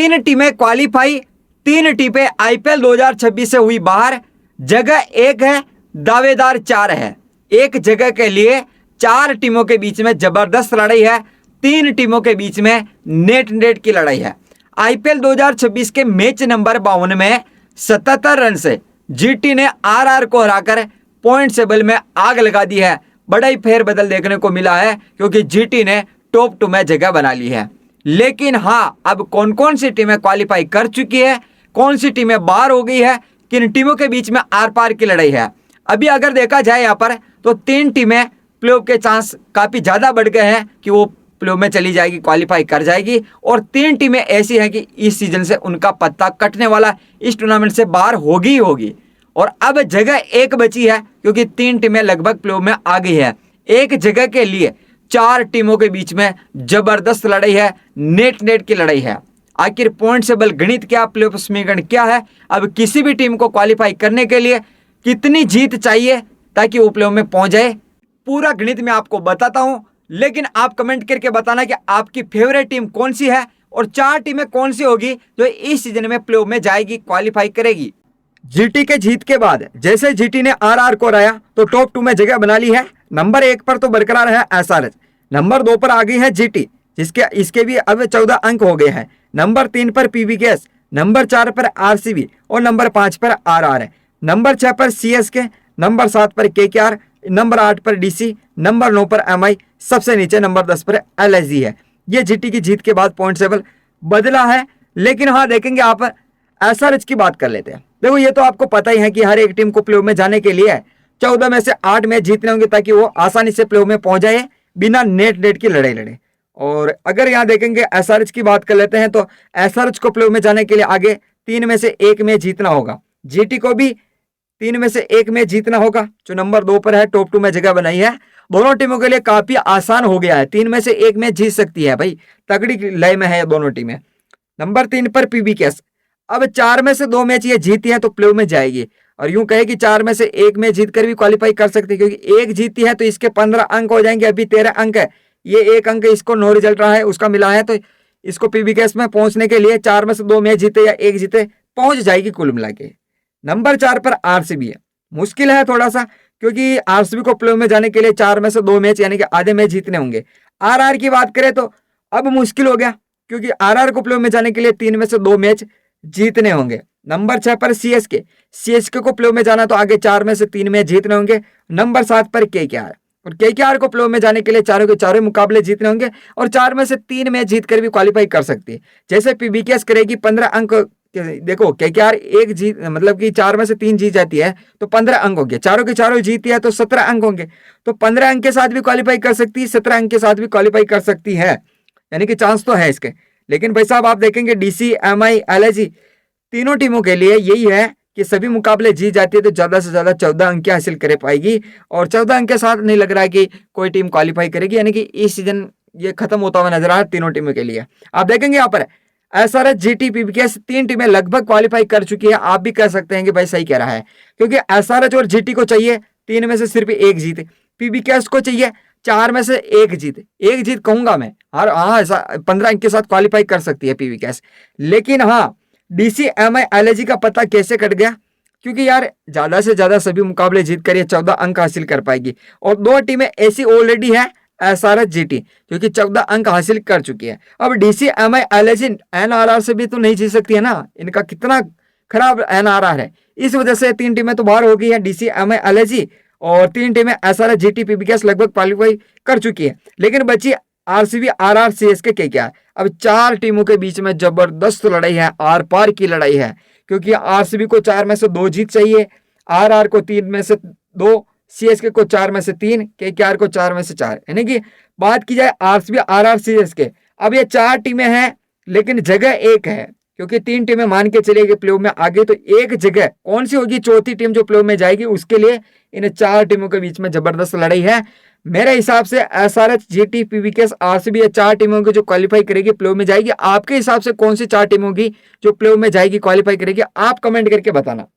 3 टीमें क्वालिफाई, 3 टीमें आईपीएल 2026 से हुई बाहर। जगह 1 है, दावेदार 4 है। एक जगह के लिए 4 टीमों के बीच में जबरदस्त लड़ाई है। 3 टीमों के बीच में नेट की लड़ाई है। आईपीएल 2026 के मैच नंबर 52 में 77 रन से जीटी ने आरआर को हराकर पॉइंट टेबल में आग लगा दी है। बड़ा ही फेरबदल देखने को मिला है क्योंकि जीटी ने टॉप 2 में जगह बना ली है। लेकिन हाँ, अब कौन कौन सी टीमें क्वालिफाई कर चुकी है, कौन सी टीमें बाहर हो गई है, किन टीमों के बीच में आर पार की लड़ाई है। अभी अगर देखा जाए यहाँ पर तो 3 टीमें प्लेऑफ के चांस काफी ज्यादा बढ़ गए हैं कि वो प्लेऑफ में चली जाएगी, क्वालिफाई कर जाएगी। और 3 टीमें ऐसी हैं कि इस सीजन से उनका पत्ता कटने वाला, इस टूर्नामेंट से बाहर होगी ही होगी। और अब जगह 1 बची है क्योंकि 3 टीमें लगभग प्लेऑफ में आ गई है। एक जगह के लिए 4 टीमों के बीच में जबरदस्त लड़ाई है, नेट की लड़ाई है। आखिर पॉइंट टेबल गणित क्या, प्लेऑफ समीकरण क्या है, अब किसी भी टीम को क्वालिफाई करने के लिए कितनी जीत चाहिए ताकि वो प्लेऑफ में पहुंच जाए, पूरा गणित मैं आपको बताता हूं। लेकिन आप कमेंट करके बताना कि आपकी फेवरेट टीम कौन सी है और 4 टीमें कौन सी होगी जो इस सीजन में प्लेऑफ में जाएगी, क्वालिफाई करेगी। जीटी के जीत के बाद जैसे जीटी ने आरआर को हराया तो टॉप 2 में जगह बना ली है। नंबर 1 पर तो बरकरार है एसआरएच, नंबर 2 पर आ गई है जीटी जिसके इसके भी अब 14 अंक हो गए हैं। नंबर 3 पर पीवीकेएस, नंबर 4 पर आरसीबी और नंबर 5 पर आरआर है। नंबर 6 पर सीएसके, नंबर 7 पर केकेआर, नंबर 8 पर डीसी, नंबर 9 पर एमआई, सबसे नीचे नंबर 10 पर एलएसजी है। ये जीटी की जीत के बाद पॉइंट टेबल बदला है। लेकिन हाँ, देखेंगे आप एसआरएच की बात कर लेते हैं। देखो, ये तो आपको पता ही है कि हर एक टीम को प्लेऑफ में जाने के लिए 14 में से 8 मैच जीतने होंगे ताकि वो आसानी से प्लेऑफ में पहुंच जाए बिना नेट की लड़ाई लड़े। और अगर यहाँ देखेंगे एसआरएच की बात कर लेते हैं तो एसआरएच को प्लेऑफ में जाने के लिए आगे 3 में से 1 मैच जीतना होगा। जीटी को भी 3 में से 1 मैच जीतना होगा जो नंबर 2 पर है, टॉप 2 में जगह बनाई है। दोनों टीमों के लिए काफी आसान हो गया है, 3 में से 1 मैच जीत सकती है भाई, तगड़ी लय में है दोनों टीमें। नंबर 3 पर पीवीकेएस, अब 4 में से 2 मैच ये जीती है तो प्लेऑफ में जाएगी। और यूं कहे कि 4 में से 1 मैच जीत कर भी क्वालिफाई कर सकती है क्योंकि 1 जीती है तो इसके 15 अंक हो जाएंगे। अभी 13 अंक है, ये 1 अंक इसको नो रिजल्ट रहा है उसका मिला है, तो इसको पीवीकेएस में पहुंचने के लिए 4 में से 2 मैच जीते या 1 जीते पहुंच जाएगी कुल मिला के। नंबर 4 पर आरसीबी है, मुश्किल है थोड़ा सा क्योंकि आरसीबी को प्लेऑफ में जाने के लिए 4 में से 2 मैच यानी कि आधे मैच जीतने होंगे। आरआर की बात करें तो अब मुश्किल हो गया क्योंकि आरआर को प्लेऑफ में जाने के लिए 3 में से 2 मैच जीतने होंगे। नंबर 6 पर सीएसके को प्लेऑफ में जाना तो आगे 4 में से 3 मैच जीतने होंगे। नंबर 7 पर केकेआर, और केकेआर को प्लेऑफ में जाने के लिए चारों के चारों मुकाबले जीतने होंगे और 4 में से 3 मैच जीतकर भी क्वालिफाई कर सकती है। जैसे पीवीकेएस करेगी 15 अंक, देखो केकेआर 1 जीत मतलब कि 4 में से 3 जीत जाती है तो 15 अंक होंगे, चारों के चारों जीती है तो 17 अंक होंगे, तो 15 अंक के साथ भी क्वालिफाई कर सकती है, 17 अंक के साथ भी क्वालिफाई कर सकती है, यानी कि चांस तो है इसके। लेकिन भाई साहब आप देखेंगे डीसी, एमआई, एलएसजी तीनों टीमों के लिए यही है कि सभी मुकाबले जीत जाती है तो ज्यादा से ज्यादा 14 अंक हासिल कर पाएगी। और 14 अंक के साथ नहीं लग रहा है कि कोई टीम क्वालिफाई करेगी, यानी कि इस सीजन ये खत्म होता हुआ नजर आ रहा है तीनों टीमों के लिए। आप देखेंगे यहाँ पर एसआरएच, जीटी, पीवीकेएस 3 टीमें लगभग क्वालिफाई कर चुकी है। आप भी कह सकते हैं कि भाई सही कह रहा है क्योंकि एसआरएच और जीटी को चाहिए 3 में से सिर्फ 1 जीत, पीवीकेएस को चाहिए 4 में से 1 जीत, 1 जीत कहूंगा मैं, हाँ 15 अंक के साथ क्वालिफाई कर सकती है पीवीकेएस। लेकिन हाँ, डीसी, एमआई, एलएसजी का पता कैसे कट गया क्योंकि यार ज्यादा से ज्यादा सभी मुकाबले जीत कर ये 14 अंक हासिल कर पाएगी। और 2 टीमें ऐसी ऑलरेडी है, एसआरएच, जीटी, क्योंकि 14 अंक हासिल कर चुकी है। अब डीसी, एमआई, एलएसजी एनआरआर से भी तो नहीं जीत सकती है ना, इनका कितना खराब एनआरआर है, इस वजह से 3 टीमें तो बाहर हो गई है, डीसी, एमआई, एलएसजी, और 3 टीमें एसआरएच, जीटी, पीवीकेएस लगभग क्वालिफाई कर चुकी है। लेकिन बची आरसीबी, आरआर, सीएसके, केकेआर। अब 4 टीमों के बीच में जबरदस्त लड़ाई है, आर पार की लड़ाई है क्योंकि आरसीबी को 4 में से 2 जीत चाहिए, आरआर को 3 में से 2, सीएसके को 4 में से 3, केकेआर को 4 में से 4। यानी कि बात की जाए आरसीबी, आरआर, सीएसके, अब ये 4 टीमें हैं लेकिन जगह 1 है क्योंकि 3 टीमें मान के चलेगी प्लेऑफ में आगे, तो एक जगह कौन सी होगी, चौथी टीम जो प्लेऑफ में जाएगी, उसके लिए इन 4 टीमों के बीच में जबरदस्त लड़ाई है। मेरे हिसाब से एसआरएच, जीटी, पीवीकेएस, आरसीबी, ये 4 टीमों की जो क्वालिफाई करेगी प्लेऑफ में जाएगी। आपके हिसाब से कौन सी 4 टीम होगी जो प्लेऑफ में जाएगी, क्वालिफाई करेगी, आप कमेंट करके बताना।